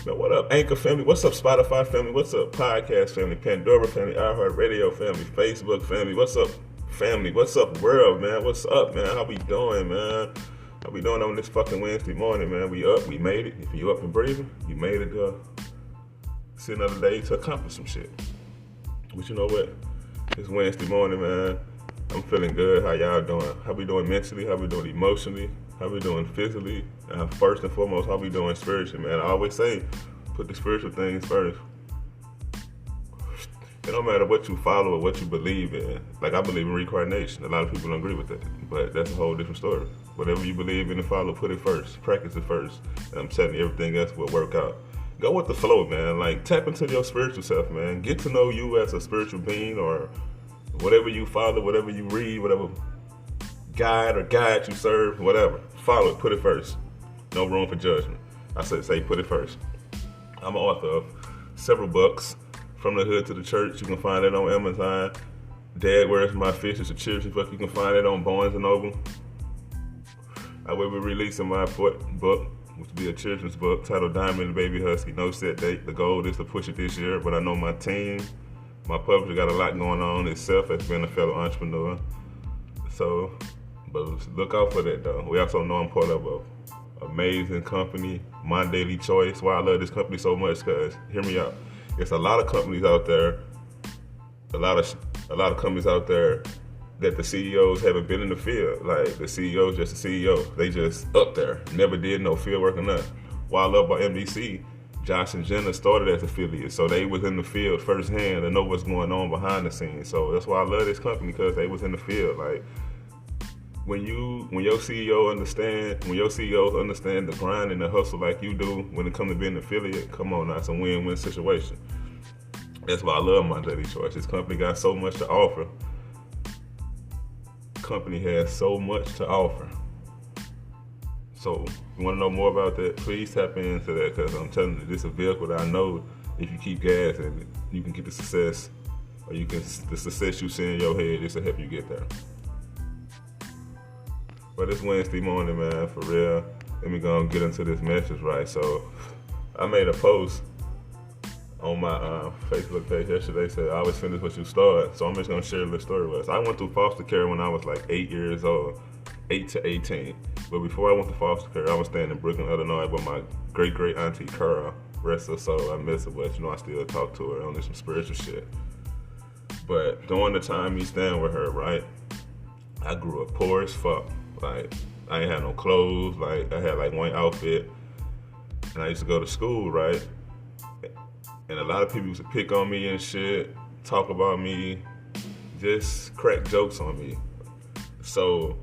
Man, what up, Anchor family? What's up, Spotify family? What's up, Podcast family? Pandora family? iHeartRadio family? Facebook family? What's up, family? What's up, world, man? What's up, man? How we doing, man? How we doing on this fucking Wednesday morning, man? We up, we made it. If you up and breathing, you made it see another day to accomplish some shit. But you know what? It's Wednesday morning, man. I'm feeling good. How y'all doing? How we doing mentally? How we doing emotionally? How we doing physically? First and foremost, how we doing spiritually, man? I always say, put the spiritual things first. It don't matter what you follow or what you believe in. Like, I believe in reincarnation. A lot of people don't agree with that, but that's a whole different story. Whatever you believe in and follow, put it first. Practice it first. And I'm telling you, everything else will work out. Go with the flow, man. Like, tap into your spiritual self, man. Get to know you as a spiritual being, or whatever you follow, whatever you read, whatever guide you serve, whatever. Follow it, put it first. No room for judgment. I say put it first. I'm an author of several books, From the Hood to the Church. You can find it on Amazon. Dad, Where's My Fish? It's a children's book. You can find it on Barnes & Noble. I will be releasing my book, which will be a children's book titled Diamond and Baby Husky. No set date. The goal is to push it this year, but I know my team, my publisher got a lot going on itself as being a fellow entrepreneur. So, but look out for that though. We also know I'm part of an amazing company, My Daily Choice. Why I love this company so much, because, hear me out, it's a lot of companies out there, a lot of companies out there that the CEOs haven't been in the field. Like, the CEO is just a CEO. They just up there, never did no field work or nothing. Why I love about NBC, Josh and Jenna started as affiliates, so they was in the field firsthand and know what's going on behind the scenes. So that's why I love this company, because they was in the field. Like, when your CEOs understand the grind and the hustle like you do when it comes to being an affiliate, come on now, it's a win-win situation. That's why I love My Daily Choice. This company got so much to offer. Company has so much to offer. So, you want to know more about that? Please tap into that, because I'm telling you, this is a vehicle that I know if you keep gas and you can get the success, or the success you see in your head, this will help you get there. But it's Wednesday morning, man, for real. Let me go and get into this message, right? So, I made a post on my Facebook page yesterday, said, I always finish what you start. So I'm just going to share a little story with us. I went through foster care when I was like 8 years old, 8 to 18. But before I went to foster care, I was staying in Brooklyn, Illinois with my great auntie Carl. Rest her soul, I miss her, but you know, I still talk to her on some spiritual shit. But during the time me staying with her, right, I grew up poor as fuck. Like, I ain't had no clothes. Like, I had like one outfit. And I used to go to school, right? And a lot of people used to pick on me and shit, talk about me, just crack jokes on me. So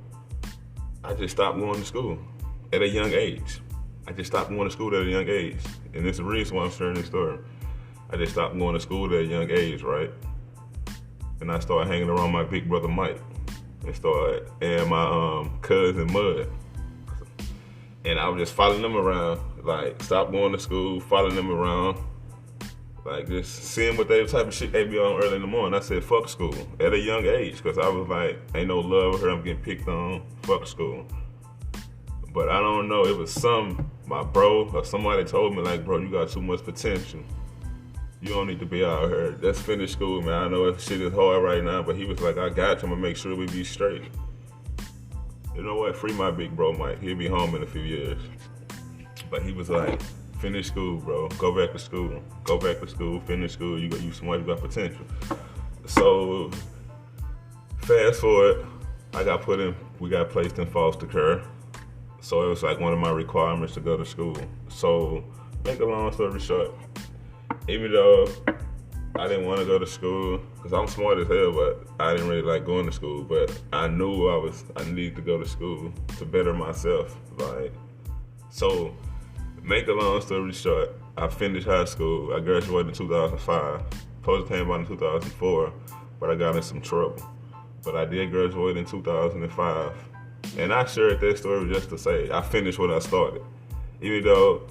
I just stopped going to school at a young age. And there's the reason why I'm sharing this story. I just stopped going to school at a young age, right? And I started hanging around my big brother Mike. And my cousin Mud. And I was just following them around. Like, stop going to school, following them around. Like, just seeing what type of shit they be on early in the morning. I said, fuck school, at a young age, because I was like, ain't no love with her, I'm getting picked on, fuck school. But I don't know, it was my bro or somebody told me, like, bro, you got too much potential. You don't need to be out here. Just finish school, man. I know shit is hard right now, but he was like, I got you, I'm gonna make sure we be straight. You know what, free my big bro Mike, he'll be home in a few years. But he was like, finish school, bro. Go back to school, finish school. You got potential. So, fast forward, we got placed in foster care. So it was like one of my requirements to go to school. So, make a long story short, even though I didn't want to go to school, because I'm smart as hell, but I didn't really like going to school, but I knew I needed to go to school to better myself. Like, so, make a long story short, I finished high school. I graduated in 2005. Supposed to came out in 2004, but I got in some trouble. But I did graduate in 2005. And I shared that story just to say I finished what I started. Even though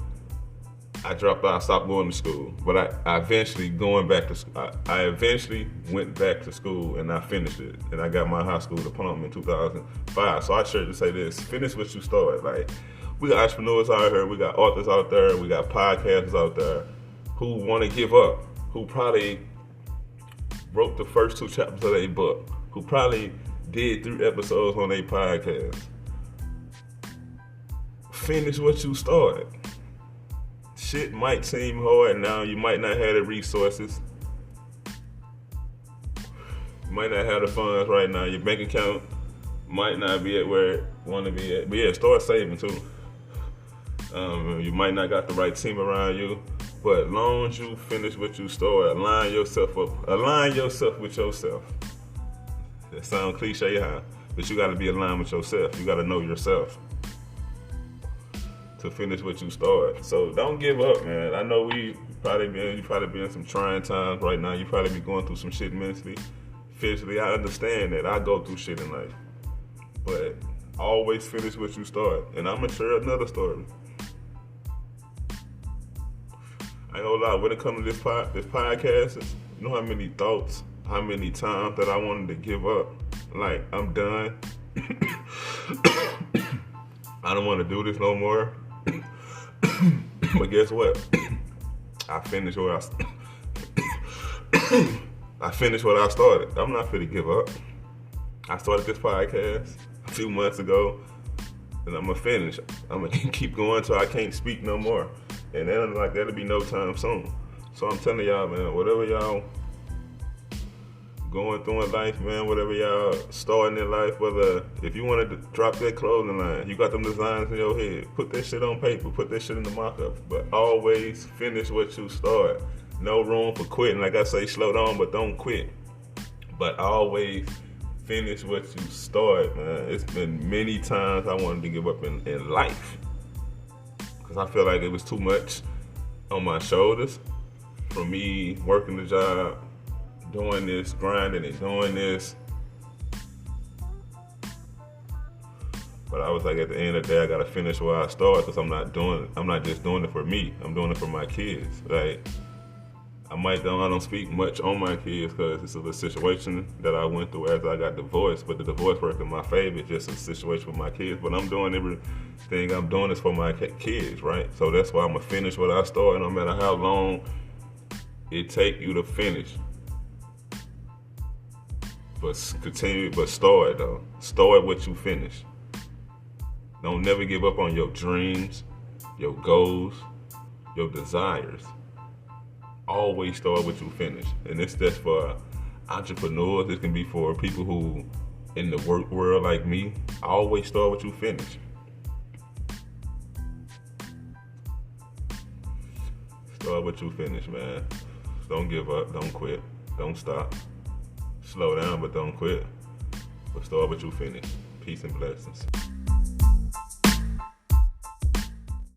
I dropped out, I stopped going to school. But I eventually went back to school and I finished it. And I got my high school diploma in 2005. So I shared to say this, finish what you started. Like, We got entrepreneurs out here, we got authors out there, we got podcasters out there who want to give up, who probably wrote the first 2 chapters of their book, who probably did 3 episodes on their podcast. Finish what you started. Shit might seem hard now. You might not have the resources. You might not have the funds right now. Your bank account might not be at where it want to be at. But yeah, start saving too. You might not got the right team around you. But as long as you finish what you start, align yourself up. Align yourself with yourself. That sounds cliche, huh? But you got to be aligned with yourself. You got to know yourself to finish what you start. So don't give up, man. I know you probably be in some trying times right now. You probably be going through some shit mentally, physically. I understand that. I go through shit in life. But always finish what you start. And I'm gonna share another story. I ain't gonna lie, when it comes to this podcast, you know how many thoughts, how many times that I wanted to give up? Like, I'm done. I don't want to do this no more. But guess what? I finished what I started. I'm not finna give up. I started this podcast a few months ago, and I'm gonna finish. I'm gonna keep going till I can't speak no more. And then that'll be no time soon. So I'm telling y'all, man, whatever y'all going through in life, man, whatever y'all starting in life, whether if you wanted to drop that clothing line, you got them designs in your head, put that shit on paper, put that shit in the mock-up, but always finish what you start. No room for quitting. Like I say, slow down, but don't quit. But always finish what you start, man. It's been many times I wanted to give up in life because I feel like it was too much on my shoulders for me working the job, doing this, grinding and doing this. But I was like, at the end of the day, I gotta finish where I started because I'm not just doing it for me. I'm doing it for my kids. Like, I don't speak much on my kids because it's a situation that I went through as I got divorced. But the divorce worked in my favor. It's just a situation with my kids. But I'm doing everything I'm doing is for my kids, right? So that's why I'm gonna finish what I started, no matter how long it take you to finish. But start though. Start what you finish. Don't never give up on your dreams, your goals, your desires. Always start what you finish. And it's just for entrepreneurs. It can be for people who in the work world like me. Always start what you finish. Start what you finish, man. Don't give up. Don't quit. Don't stop. Slow down, but don't quit. But start what you finish. Peace and blessings.